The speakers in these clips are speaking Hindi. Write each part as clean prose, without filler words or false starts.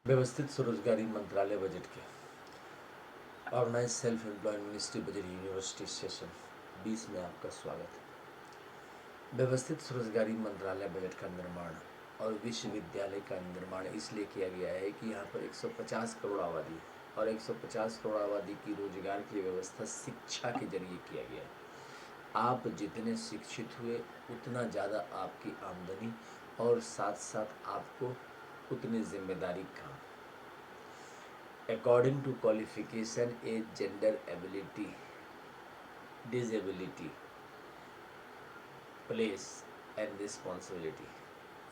व्यवस्थित स्वरोजगारी मंत्रालय बजट के organise self employed ministry budget university session 20 में आपका स्वागत है। व्यवस्थित स्वरोजगारी मंत्रालय बजट का निर्माण और विश्वविद्यालय का निर्माण इसलिए किया गया है कि यहाँ पर 150 करोड़ आबादी और 150 करोड़ आबादी की रोजगार की व्यवस्था शिक्षा के जरिए किया गया है। आप जितने शिक्षित हुए उतना ज़्यादा आपकी आमदनी और साथ साथ आपको उतनी जिम्मेदारी काम। According to qualification, age, gender, ability, disability, place and responsibility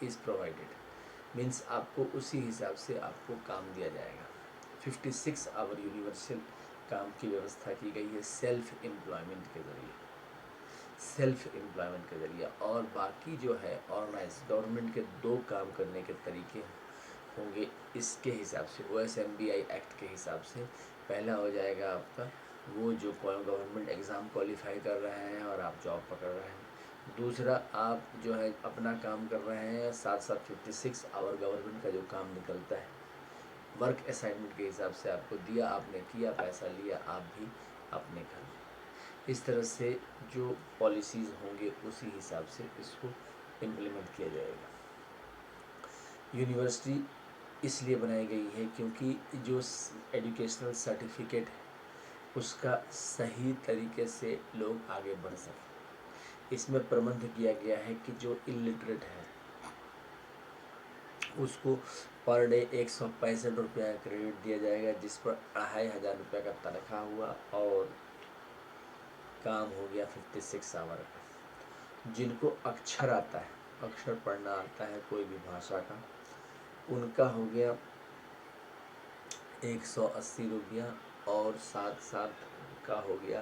is provided. Means आपको उसी हिसाब से आपको काम दिया जाएगा। 56 आवर यूनिवर्सल काम की व्यवस्था की गई है सेल्फ एम्प्लॉयमेंट के ज़रिए और बाकी जो है ऑर्गेनाइज गवर्नमेंट के 2 काम करने के तरीके होंगे इसके हिसाब से OSMBI एक्ट के हिसाब से। पहला हो जाएगा आपका वो जो गवर्नमेंट एग्ज़ाम क्वालिफाई कर रहे हैं और आप जॉब पकड़ रहे हैं। दूसरा आप जो है अपना काम कर रहे हैं साथ साथ 56 आवर गवर्नमेंट का जो काम निकलता है वर्क असाइनमेंट के हिसाब से आपको दिया, आपने किया, पैसा लिया, आप भी अपने घर में। इस तरह से जो पॉलिसीज़ होंगे उसी हिसाब से इसको इम्प्लीमेंट किया जाएगा। यूनिवर्सिटी इसलिए बनाई गई है क्योंकि जो एजुकेशनल सर्टिफिकेट है उसका सही तरीके से लोग आगे बढ़ सकें। इसमें प्रबंध किया गया है कि जो इलिटरेट है उसको पर डे 165 रुपया क्रेडिट दिया जाएगा, जिस पर 2500 रुपये का तनख्वाह हुआ और काम हो गया 56 आवर का। जिनको अक्षर आता है, अक्षर पढ़ना आता है कोई भी भाषा का, उनका हो गया 180 रुपया और साथ साथ का हो गया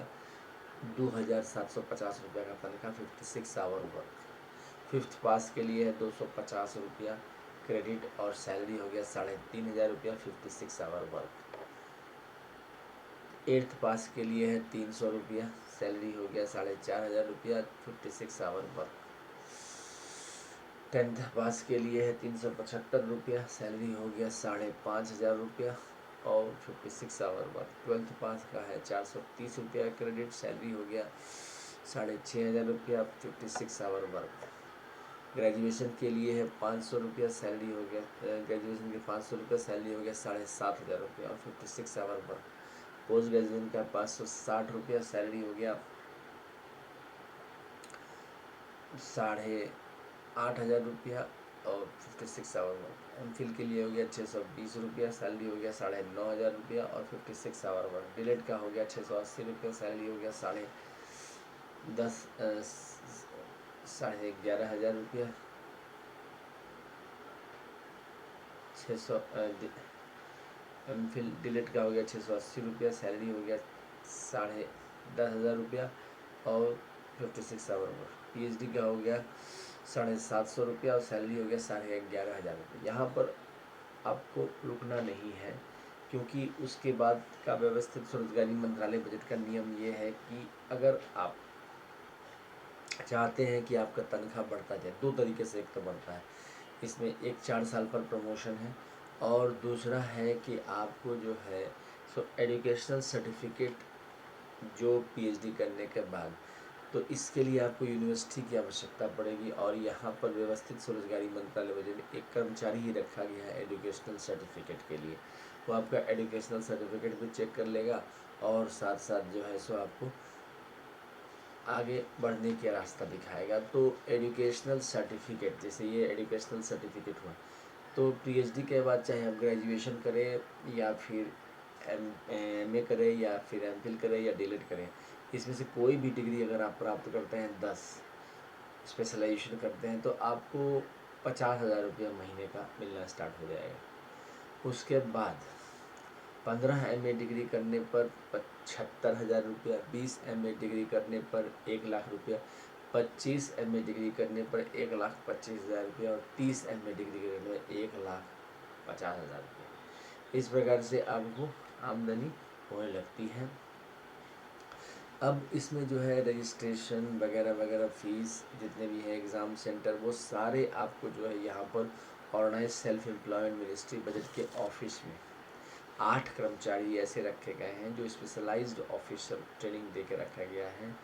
2750 रुपये का तनख्वाह 56 आवर वर्क। 5th पास के लिए है 250 रुपया क्रेडिट और सैलरी हो गया 3500 रुपया 56 आवर वर्क। 8th पास के लिए है 300 रुपया, सैलरी हो गया 4500 रुपया 56 आवर वर्क। 10th पास के लिए है 375 रुपया, सैलरी हो गया 5500 रुपया और 56 आवर वर्क। 12th पास का है 430 रुपया क्रेडिट, सैलरी हो गया 6500 रुपया 56 आवर वर्क। ग्रेजुएशन के लिए है 500 रुपया, सैलरी हो गया ग्रेजुएशन के 500 रुपया, सैलरी हो गया 7500 रुपया और 56 आवर वर्क। पोस्ट ग्रेजुएशन का 560 रुपया, सैलरी हो गया 8500 रुपया और 56 आवर वर्क। एमफिल के लिए हो गया 620 रुपया, सैलरी हो गया 9500 रुपया और 56 आवर वर्क। डिलेट का हो गया 680 रुपया, सैलरी हो गया 11,500 रुपया। 600 एमफिल डिलेट का हो गया 680 रुपया, सैलरी हो गया 10,500 रुपया और 56 आवर वर्क। PhD का हो गया 750 रुपया और सैलरी हो गया 11,500 रुपये। यहाँ पर आपको रुकना नहीं है क्योंकि उसके बाद का व्यवस्थित स्वरोजगारी मंत्रालय बजट का नियम ये है कि अगर आप चाहते हैं कि आपका तनख्वाह बढ़ता जाए, 2 तरीके से एक तो बढ़ता है, इसमें एक 4 साल पर प्रमोशन है और दूसरा है कि आपको जो है एजुकेशनल सर्टिफिकेट जो PhD करने के बाद, तो इसके लिए आपको यूनिवर्सिटी की आवश्यकता पड़ेगी और यहाँ पर व्यवस्थित स्वरोजगारी मंत्रालय बजट में एक कर्मचारी ही रखा गया है एजुकेशनल सर्टिफिकेट के लिए। वो आपका एजुकेशनल सर्टिफिकेट भी चेक कर लेगा और साथ साथ जो है सो आपको आगे बढ़ने का रास्ता दिखाएगा। तो एजुकेशनल सर्टिफिकेट, जैसे ये एजुकेशनल सर्टिफिकेट हुआ, तो PhD के बाद चाहे आप ग्रेजुएशन करें या फिर MA करें या फिर MPhil करें या DLED करें, इसमें से कोई भी डिग्री अगर आप प्राप्त करते हैं 10 स्पेशलाइजेशन करते हैं तो आपको 50,000 रुपया महीने का मिलना स्टार्ट हो जाएगा। उसके बाद 15 MA डिग्री करने पर 75,000 रुपया, 20 MA डिग्री करने पर 1,00,000 रुपया, 25 MA डिग्री करने पर 1,25,000 रुपया और 30 MA डिग्री करने पर 1,50,000 रुपया। इस प्रकार से आपको आमदनी होने लगती है। अब इसमें जो है रजिस्ट्रेशन वगैरह वगैरह फीस जितने भी हैं एग्ज़ाम सेंटर, वो सारे आपको जो है यहाँ पर organise self employment ministry budget के ऑफिस में 8 कर्मचारी ऐसे रखे गए हैं जो स्पेशलाइज्ड ऑफिसर ट्रेनिंग दे के रखा गया है।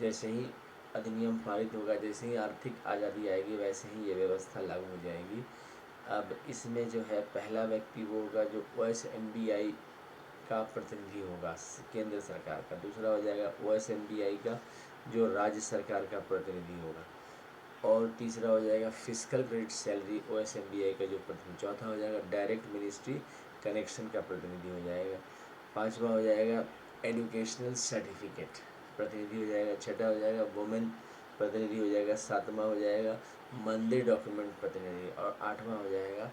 जैसे ही अधिनियम पारित होगा, जैसे ही आर्थिक आज़ादी आएगी, वैसे ही ये व्यवस्था लागू हो जाएगी। अब इसमें जो है पहला व्यक्ति वो होगा जो OSMBI का प्रतिनिधि होगा केंद्र सरकार का, दूसरा हो जाएगा OSMBI का जो राज्य सरकार का प्रतिनिधि होगा, और तीसरा हो जाएगा फिजिकल क्रेडिट सैलरी OSMBI का जो प्रतिनिधि, चौथा हो जाएगा डायरेक्ट मिनिस्ट्री कनेक्शन का प्रतिनिधि हो जाएगा, पांचवा हो जाएगा एजुकेशनल सर्टिफिकेट प्रतिनिधि हो जाएगा, छठा हो जाएगा वुमेन प्रतिनिधि हो जाएगा, सातवां हो जाएगा मंदिर डॉक्यूमेंट प्रतिनिधि, और आठवां हो जाएगा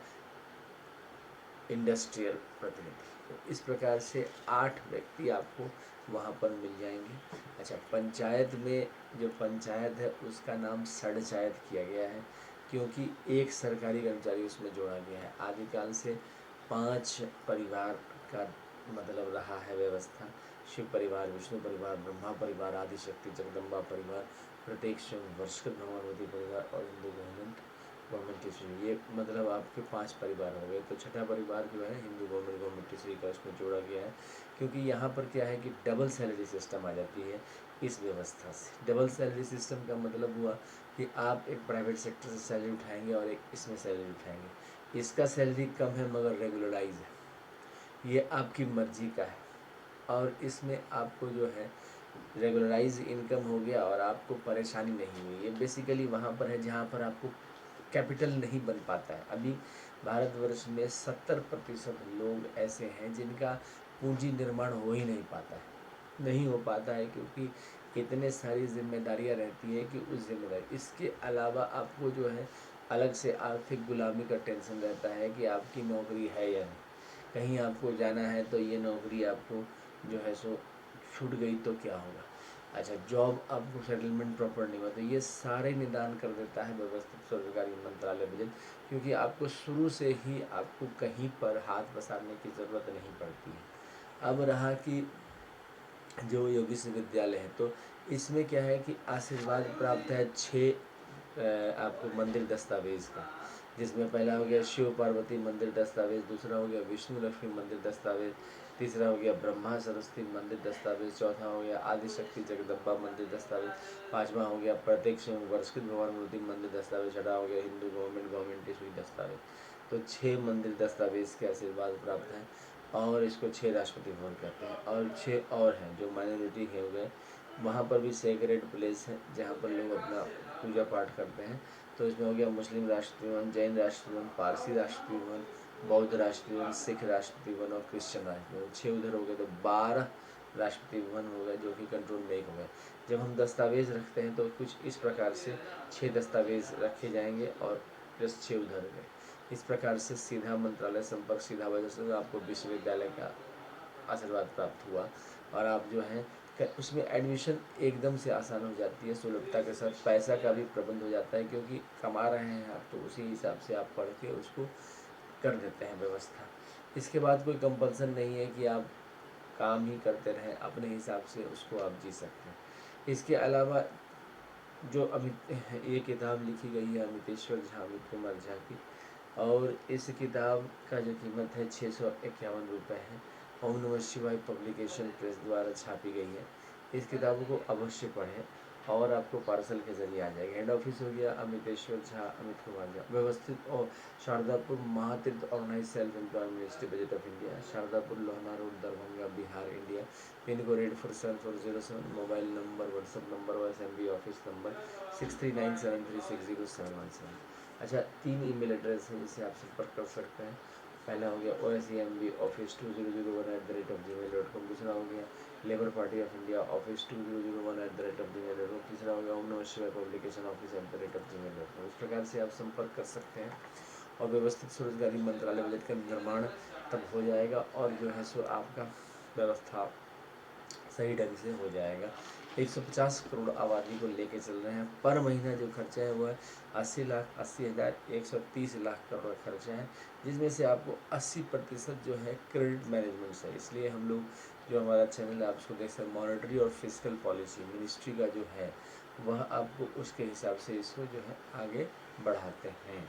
इंडस्ट्रियल प्रतिनिधि। तो इस प्रकार से 8 व्यक्ति आपको वहाँ पर मिल जाएंगे। अच्छा, पंचायत में जो पंचायत है उसका नाम सड़चायत किया गया है क्योंकि एक सरकारी कर्मचारी उसमें जोड़ा गया है। आदिकाल से 5 परिवार का मतलब रहा है व्यवस्था, शिव परिवार, विष्णु परिवार, ब्रह्मा परिवार, आदिशक्ति जगदम्बा परिवार, प्रत्येक स्वयं वर्षकृत भगवानवती परिवार और हिंदू गवर्नमेंट टीचरी। ये मतलब आपके 5 परिवार हो गए। तो छठा परिवार जो है हिंदू गवर्नमेंट टीचरी का उसमें जोड़ा गया है क्योंकि यहाँ पर क्या है कि डबल सैलरी सिस्टम आ जाती है इस व्यवस्था से। डबल सैलरी सिस्टम का मतलब हुआ कि आप एक प्राइवेट सेक्टर से सैलरी उठाएंगे और एक इसमें सैलरी उठाएंगे। इसका सैलरी कम है मगर रेगुलराइज है, ये आपकी मर्जी का है, और इसमें आपको जो है रेगुलराइज इनकम हो गया और आपको परेशानी नहीं हुई। ये बेसिकली वहाँ पर है जहाँ पर आपको कैपिटल नहीं बन पाता है। अभी भारतवर्ष में 70% लोग ऐसे हैं जिनका पूंजी निर्माण हो ही नहीं पाता है, नहीं हो पाता है क्योंकि इतने सारी जिम्मेदारियां रहती है कि उस जिम्मेदारी, इसके अलावा आपको जो है अलग से आर्थिक गुलामी का टेंशन रहता है कि आपकी नौकरी है या नहीं, कहीं आपको जाना है तो ये नौकरी आपको जो है सो छूट गई तो क्या होगा। अच्छा, जॉब आपको सेटलमेंट प्रॉपर नहीं हुआ तो ये सारे निदान कर देता है व्यवस्थित सरकारी मंत्रालय बजट, क्योंकि आपको शुरू से ही आपको कहीं पर हाथ पसारने की ज़रूरत नहीं पड़ती है। अब रहा कि जो योगी विश्वविद्यालय है तो इसमें क्या है कि आशीर्वाद प्राप्त है 6 आपको मंदिर दस्तावेज का, जिसमें पहला हो गया शिव पार्वती मंदिर दस्तावेज, दूसरा हो गया विष्णु लक्ष्मी मंदिर दस्तावेज, तीसरा हो गया ब्रह्मा सरस्वती मंदिर दस्तावेज, चौथा हो गया आदिशक्ति जगदम्बा मंदिर दस्तावेज, पांचवा हो गया प्रत्येक स्वयं वर्षकृत भगवानवती मंदिर दस्तावेज, छठा हो गया हिंदू गवर्नमेंट इशू दस्तावेज। तो 6 मंदिर दस्तावेज के आशीर्वाद प्राप्त हैं और इसको 6 राष्ट्रपति भवन कहते हैं। और 6 और हैं जो माइनॉरिटी के हो गए, वहाँ पर भी सेक्रेड प्लेस है जहाँ पर लोग अपना पूजा पाठ करते हैं। तो इसमें हो गया मुस्लिम राष्ट्रपति भवन, जैन राष्ट्रपति भवन, पारसी राष्ट्रपति भवन, बौद्ध राष्ट्रपति भवन, सिख राष्ट्रपति भवन और क्रिश्चियन राष्ट्रपति भवन। 6 उधर हो गए तो 12 राष्ट्रपति भवन हो गए जो कि कंट्रोल में एक हो गए। जब हम दस्तावेज रखते हैं तो कुछ इस प्रकार से 6 दस्तावेज रखे जाएंगे और प्लस 6 उधर गए। इस प्रकार से सीधा मंत्रालय संपर्क, सीधा वजह से आपको विश्वविद्यालय का आशीर्वाद प्राप्त हुआ और आप जो है उसमें एडमिशन एकदम से आसान हो जाती है, सुलभता के साथ। पैसा का भी प्रबंध हो जाता है क्योंकि कमा रहे हैं आप तो उसी हिसाब से आप पढ़ के उसको कर देते हैं व्यवस्था। इसके बाद कोई कंपल्सन नहीं है कि आप काम ही करते रहें, अपने हिसाब से उसको आप जी सकते हैं। इसके अलावा जो ये किताब लिखी गई है अमितेश्वर झा, अमित कुमार झा की, और इस किताब का जो कीमत है 651 रुपये है। ओम नमः शिवाय पब्लिकेशन प्रेस द्वारा छापी गई है। इस किताब को अवश्य पढ़ें और आपको पार्सल के जरिए आ जाएगा। हेड ऑफिस हो गया अमितेश्वर झा, अमित कुमार झा, व्यवस्थित और Shardapur Mahatirth organise self employment ministry budget of India, Shardapur Lohna road Darbhanga Bihar India, pin code 847407, mobile number, WhatsApp number, OSMB office number 6397360717। अच्छा, 3 ईमेल एड्रेस है जिससे आप संपर्क कर सकते हैं। पहला हो गया OSEMB office2001@gmail.com, दूसरा हो गया labour party of India office2001@gmail.com, तीसरा हो गया ओम नमः शिवाय पब्लिकेशन office@gmail.com। इस प्रकार से आप संपर्क कर सकते हैं और व्यवस्थित स्वरोजगारी मंत्रालय बजट का निर्माण तब हो जाएगा और जो है सो आपका व्यवस्था सही ढंग से हो जाएगा। 150 करोड़ आबादी को लेके चल रहे हैं। पर महीना जो खर्चा है वो है 80,80,130 लाख करोड़ खर्चा है, जिसमें से आपको 80% जो है क्रेडिट मैनेजमेंट से। इसलिए हम लोग जो हमारा चैनल है आप उसको देख सकते, मॉनेटरी और फिजिकल पॉलिसी मिनिस्ट्री का जो है वह आपको उसके हिसाब से इसको जो है आगे बढ़ाते हैं।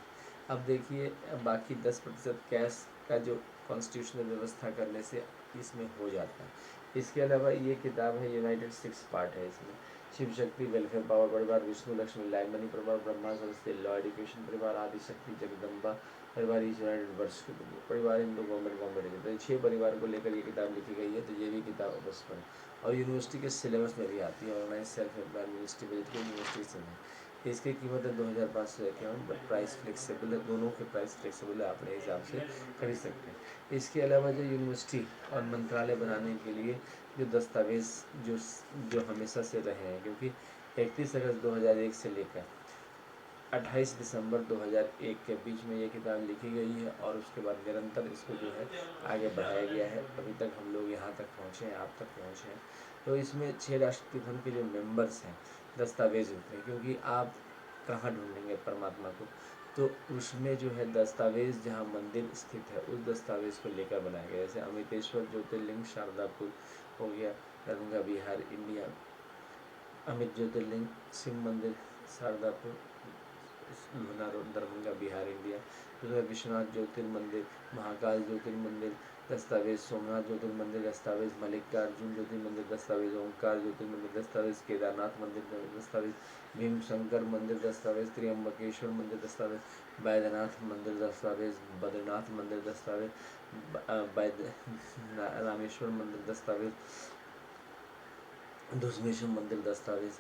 अब देखिए बाकी 10% कैश का जो कॉन्स्टिट्यूशनल व्यवस्था करने से इसमें हो जाता है। इसके अलावा ये किताब है यूनाइटेड 6 पार्ट है इसमें। शिव शक्ति वेलफेयर पावर परिवार, विष्णु लक्ष्मी लाइव मनी परिवार, ब्रह्मा सरस्वती लॉ एजुकेशन परिवार, आदि शक्ति जगदम्बा परिवार, ईच यूनाइटेड वर्ष परिवार, हिंदू गवर्नमेंट। तो 6 परिवार को लेकर ये किताब लिखी गई है, तो ये भी किताब अवश्य पढ़ें। और यूनिवर्सिटी के सिलेबस में भी आती है, organise self employed ministry budget की यूनिवर्सिटी से है। इसकी कीमत है 2551, बट प्राइस फ्लेक्सिबल है, दोनों के प्राइस फ्लेक्सिबल है, अपने हिसाब से खरीद सकते हैं। इसके अलावा जो यूनिवर्सिटी और मंत्रालय बनाने के लिए जो दस्तावेज़ जो हमेशा से रहे हैं, क्योंकि 31 अगस्त 2001 से लेकर 28 दिसंबर 2001 के बीच में ये किताब लिखी गई है, और उसके बाद निरंतर इसको जो है आगे बढ़ाया गया है। अभी तक हम लोग यहाँ तक पहुँचे हैं, आप तक पहुँचे हैं। तो इसमें 6 राष्ट्रपति धर्म के जो मेंबर्स हैं दस्तावेज होते हैं, क्योंकि आप कहाँ ढूंढेंगे परमात्मा को, तो उसमें जो है दस्तावेज जहाँ मंदिर स्थित है उस दस्तावेज को लेकर बनाया गया। जैसे अमितेश्वर ज्योतिर्लिंग शारदापुर हो गया, दरभंगा बिहार इंडिया, अमित ज्योतिर्लिंग शिव मंदिर Shardapur Luna road Darbhanga Bihar India, दूसरा विश्वनाथ ज्योतिर्मंदिर, महाकाल ज्योतिर्मंदिर दस्तावेज, सोमनाथ ज्योतिर्मंदिर दस्तावेज, मल्लिकार्जुन ज्योतिर्मंदिर दस्तावेज, ओंकार ज्योतिर्मंदिर दस्तावेज, केदारनाथ मंदिर दस्तावेज, भीमशंकर मंदिर दस्तावेज, त्र्यंबकेश्वर मंदिर दस्तावेज, बैद्यनाथ मंदिर दस्तावेज, बद्रीनाथ मंदिर दस्तावेज, रामेश्वर मंदिर दस्तावेज, धुष्मेश्वर मंदिर दस्तावेज,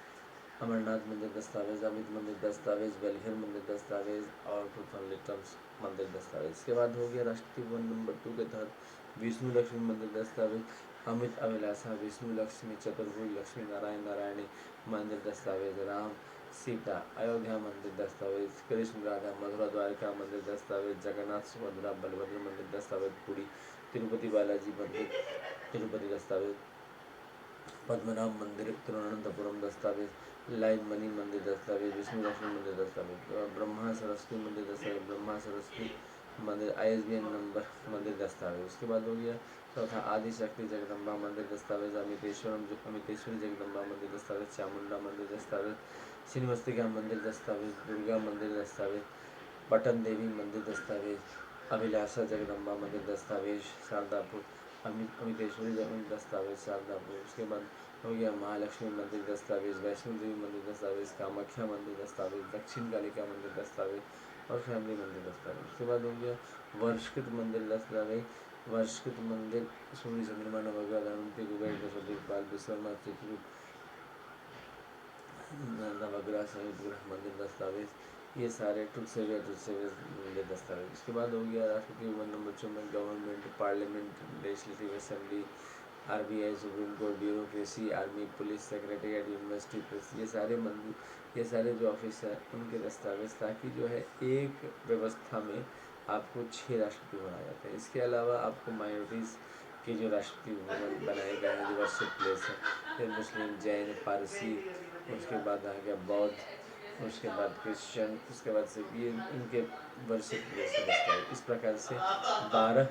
अमरनाथ मंदिर दस्तावेज, अमित मंदिर दस्तावेज, बेलघर मंदिर दस्तावेज और लिटम्स मंदिर दस्तावेज। इसके बाद हो गया राष्ट्रीय वन नंबर 2 के तहत विष्णु लक्ष्मी मंदिर दस्तावेज, अमित अभिलाषा विष्णु लक्ष्मी चतुर्भुज लक्ष्मी नारायण नारायणी मंदिर दस्तावेज, राम सीता अयोध्या मंदिर दस्तावेज, कृष्ण राधा मथुरा द्वारका मंदिर दस्तावेज, जगन्नाथ सुभद्रा बलभद्र मंदिर दस्तावेज, पुरी तिरुपति बालाजी मंदिर तिरुपति दस्तावेज, पद्मनाभ मंदिर तिरुवनंतपुरम दस्तावेज, लाइव मनी मंदिर दस्तावेज, विष्णु लक्ष्मी मंदिर दस्तावेज, ब्रह्मा सरस्वती मंदिर दस्तावेज, ब्रह्मा सरस्वती मंदिर ISBN नंबर मंदिर दस्तावेज। उसके बाद हो गया चौथा आदि शक्ति जगदम्बा मंदिर दस्तावेज, अमितेश्वरी जगदम्बा मंदिर दस्तावेज, चामुंडा मंदिर दस्तावेज, श्रीमस्तिका मंदिर दस्तावेज, दुर्गा मंदिर दस्तावेज, पटन देवी मंदिर दस्तावेज, अभिलाषा जगदम्बा मंदिर दस्तावेज शारदापुर, अमितेश्वरी मंदिर दस्तावेज शारदापुर। उसके बाद हो गया महालक्ष्मी मंदिर दस्तावेज, वैष्णो देवी मंदिर दस्तावेज, कामाख्या मंदिर दस्तावेज, दक्षिण कालिका मंदिर दस्तावेज और फैमिली मंदिर दस्तावेज। उसके बाद हो गया वर्षकृत मंदिर दस्तावेज, वर्षकृत मंदिर सूर्य चंद्रमा नवग्रह धनवंतरी कुबेर बृहस्पतिपाल विश्वकर्मा चित्रकूट नवग्रह संयुक्त ग्रह मंदिर दस्तावेज, ये सारे ट्रुथ सेवियर मंदिर दस्तावेज। इसके बाद हो गया राष्ट्रपति वन नंबर 4 में government, parliament, legislative assembly, RBI, supreme court, bureaucracy, army, police, secretariat, university press, ये सारे मंदिर, ये सारे जो ऑफिस हैं उनके दस्तावेज, ताकि जो है एक व्यवस्था में आपको 6 राष्ट्रपति बनाए जाते हैं। इसके अलावा आपको माइनॉरिटीज़ के जो राष्ट्रपति बनाए गए हैं जो वर्शिप प्लेस है, फिर मुस्लिम, जैन, पारसी, उसके बाद आ गया बौद्ध, उसके बाद क्रिश्चियन, उसके बाद से ये इनके वर्शिप प्लेस है दस्तावेज। इस प्रकार से 12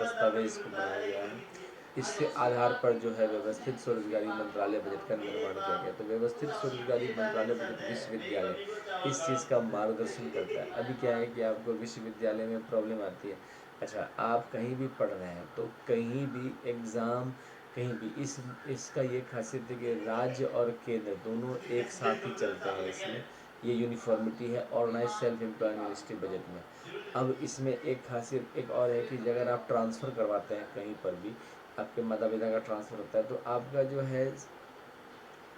दस्तावेज को बनाया गया है। इसके आधार पर जो है व्यवस्थित स्वरोजगारी मंत्रालय बजट का निर्माण किया गया। तो व्यवस्थित स्वरोजगारी मंत्रालय बजट विश्वविद्यालय इस चीज़ का मार्गदर्शन करता है। अभी क्या है कि आपको विश्वविद्यालय में प्रॉब्लम आती है, अच्छा आप कहीं भी पढ़ रहे हैं तो कहीं भी एग्ज़ाम कहीं भी इसका ये खासियत है कि राज्य और केंद्र दोनों एक साथ ही चलते हैं। इसमें ये यूनिफॉर्मिटी है organise self employed ministry budget में। अब इसमें एक खासियत एक और है कि अगर आप ट्रांसफ़र करवाते हैं कहीं पर भी, आपके माता पिता का ट्रांसफ़र होता है, तो आपका जो है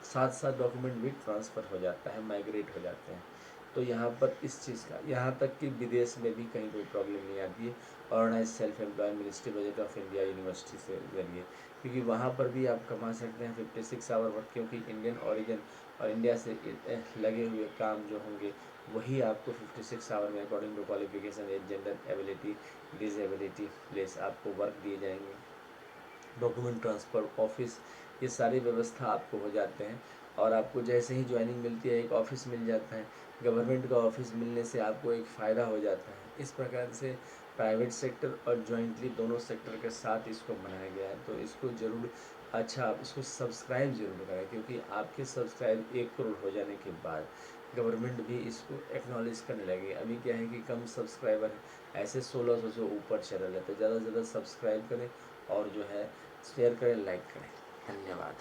साथ साथ डॉक्यूमेंट भी ट्रांसफ़र हो जाता है, माइग्रेट हो जाते हैं। तो यहाँ पर इस चीज़ का, यहाँ तक कि विदेश में भी कहीं कोई प्रॉब्लम नहीं आती है organise self employed ministry budget of India university से जरिए, क्योंकि वहाँ पर भी आप कमा सकते हैं 56 आवर वर्क, क्योंकि इंडियन ओरिजिन और इंडिया से लगे हुए काम जो होंगे वही आपको 56 आवर में according to qualification, age, gender, ability, disability place आपको वर्क दिए जाएंगे। डॉक्यूमेंट ट्रांसफ़र, ऑफिस, ये सारी व्यवस्था आपको हो जाते हैं, और आपको जैसे ही ज्वाइनिंग मिलती है एक ऑफिस मिल जाता है। गवर्नमेंट का ऑफिस मिलने से आपको एक फ़ायदा हो जाता है। इस प्रकार से प्राइवेट सेक्टर और जॉइंटली दोनों सेक्टर के साथ इसको बनाया गया है। तो इसको ज़रूर, अच्छा आप इसको सब्सक्राइब ज़रूर करें, क्योंकि आपके सब्सक्राइब 1 करोड़ हो जाने के बाद गवर्नमेंट भी इसको एक्नॉलेज करने लगी। अभी क्या है कि कम सब्सक्राइबर है, ऐसे 1600 से ऊपर चैनल है, तो ज़्यादा से ज़्यादा सब्सक्राइब करें और जो है शेयर करें, लाइक करें। धन्यवाद।